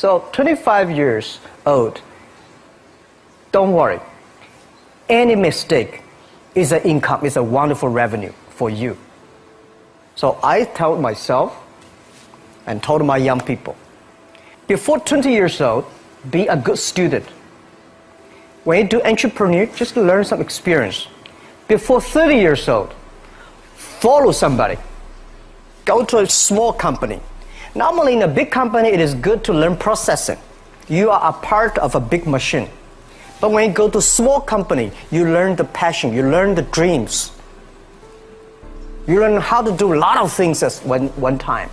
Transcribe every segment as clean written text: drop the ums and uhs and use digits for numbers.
So 25 years old, don't worry. Any mistake is an income, is a wonderful revenue for you. So I told myself and told my young people, before 20 years old, be a good student. When you do entrepreneur, just learn some experience. Before 30 years old, follow somebody. Go to a small company. Normally in a big company, it is good to learn processing. You are a part of a big machine. But when you go to a small company, you learn the passion, you learn the dreams. You learn how to do a lot of things at one time.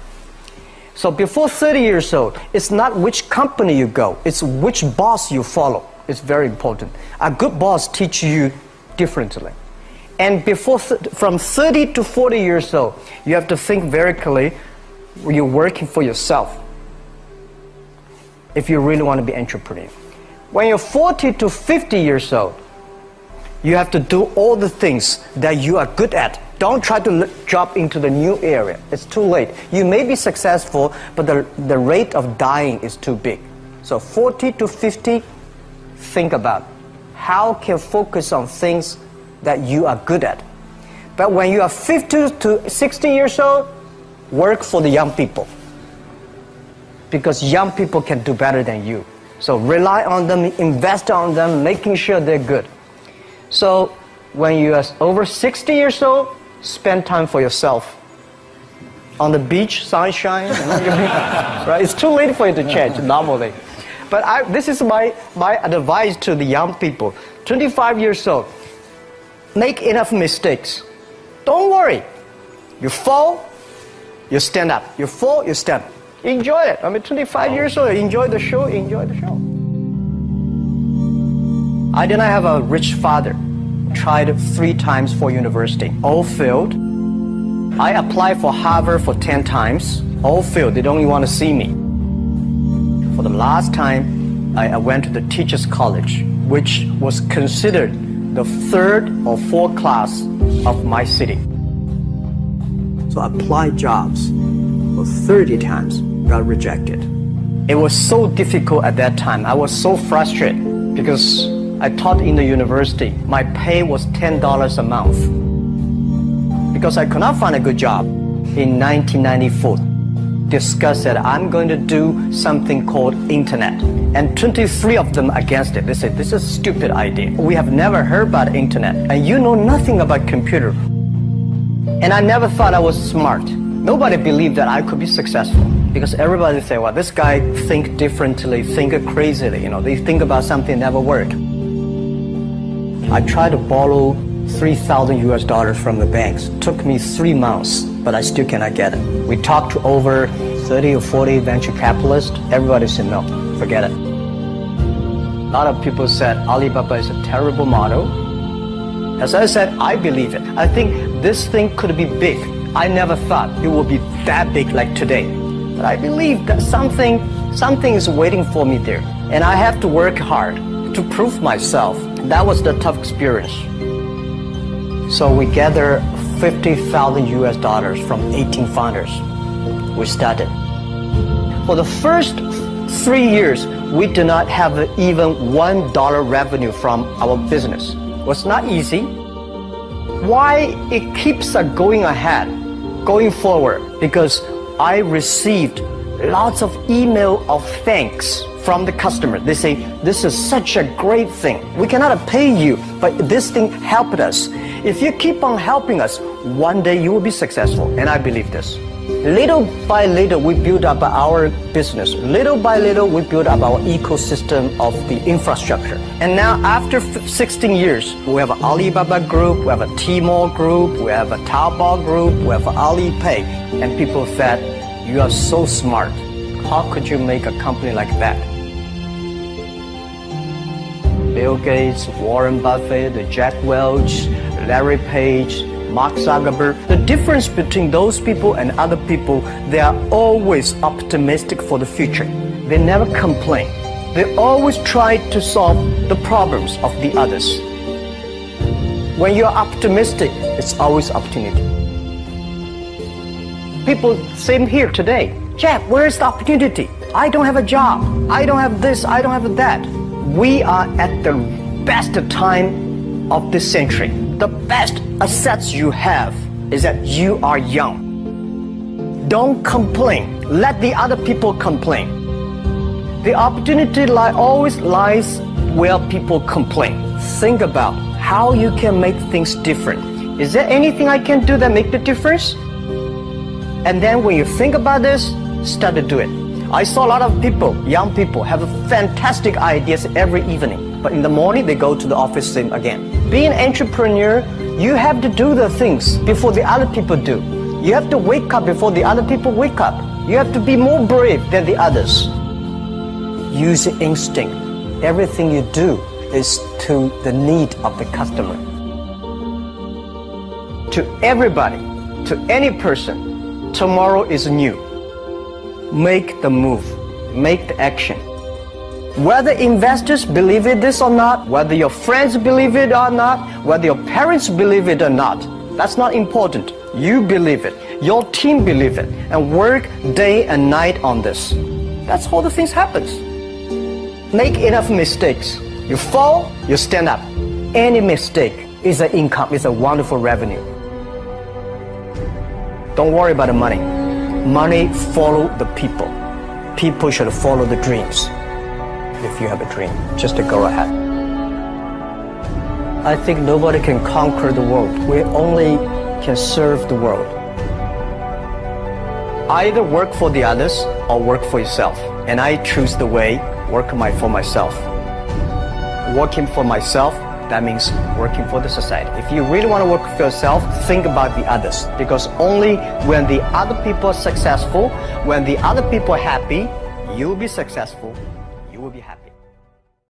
So before 30 years old, it's not which company you go, it's which boss you follow. It's very important. A good boss teaches you differently. And from 30 to 40 years old, you have to think very clearly, you're working for yourself if you really want to be an entrepreneur. When you're 40 to 50 years old, you have to do all the things that you are good at. Don't try to jump into the new area. It's too late. You may be successful, but the rate of dying is too big. So 40 to 50, think about how can you focus on things that you are good at. But when you are 50 to 60 years old, work for the young people, because young people can do better than you. So rely on them, invest on them, making sure they're good. So when you are over 60 years old, spend time for yourself. On the beach, sunshine, right? It's too late for you to change normally. But this is my advice to the young people. 25 years old, make enough mistakes. Don't worry. You fall, you stand up. You fall, you stand up. Enjoy it. I mean, 25 years old, enjoy the show, enjoy the show. I did not have a rich father. Tried 3 times for university. All failed. I applied for Harvard for 10 times. All failed. They don't even want to see me. For the last time, I went to the teacher's college, which was considered the 3rd or 4th class of my city. So I applied jobs for 30 times, got rejected. It was so difficult at that time. I was so frustrated because I taught in the university. My pay was $10 a month. Because I could not find a good job in 1994. Discussed that I'm going to do something called internet. And 23 of them against it. They said, this is a stupid idea. We have never heard about internet. And you know nothing about computer. And I never thought I was smart. Nobody believed that I could be successful. Because everybody say, well, this guy think differently, think crazily. You know, they think about something never work. I tried to borrow $3,000 from the banks. Took me 3 months, but I still cannot get it. We talked to over 30 or 40 venture capitalists. Everybody said, no, forget it. A lot of people said Alibaba is a terrible model. As I said, I believe it. I think this thing could be big. I never thought it would be that big like today. But I believe that something is waiting for me there. And I have to work hard to prove myself. That was the tough experience. So we gathered $50,000 from 18 founders. We started. For the first 3 years, we did not have even $1 revenue from our business. It was not easy. Why it keeps going ahead, going forward? Because I received lots of email of thanks from the customer. They say, this is such a great thing. We cannot pay you, but this thing helped us. If you keep on helping us, one day you will be successful. And I believe this. Little by little, we build up our business. Little by little, we build up our ecosystem of the infrastructure. And now, after 16 years, we have an Alibaba group, we have a Tmall group, we have a Taobao group, we have Alipay. And people said, you are so smart. How could you make a company like that? Bill Gates, Warren Buffett, Jack Welch, Larry Page, Mark Zuckerberg. The difference between those people and other people, they are always optimistic for the future. They never complain. They always try to solve the problems of the others. When you're optimistic, it's always opportunity. People, same here today. Jack, where is the opportunity? I don't have a job. I don't have this. I don't have that. We are at the best time of this century. The best assets you have is that you are young. Don't complain. Let the other people complain. The opportunity always lies where people complain. Think about how you can make things different. Is there anything I can do that make the difference? And then when you think about this, start to do it. I saw a lot of people, young people, have fantastic ideas every evening. But in the morning, they go to the office same again. Being an entrepreneur, you have to do the things before the other people do. You have to wake up before the other people wake up. You have to be more brave than the others. Use your instinct. Everything you do is to the need of the customer. To everybody, to any person, tomorrow is new. Make the move. Make the action. Whether investors believe in this or not, whether your friends believe it or not, whether your parents believe it or not, that's not important. You believe it. Your team believe it. And work day and night on this. That's how the things happens. Make enough mistakes. You fall, you stand up. Any mistake is an income, is a wonderful revenue. Don't worry about the money. Money follow the people. People should follow the dreams. If you have a dream, just to go ahead. I think nobody can conquer the world. We only can serve the world. Either work for the others or work for yourself. And I choose the way, work for myself. Working for myself, that means working for the society. If you really want to work for yourself, think about the others. Because only when the other people are successful, when the other people are happy, you will be successful, you will be happy.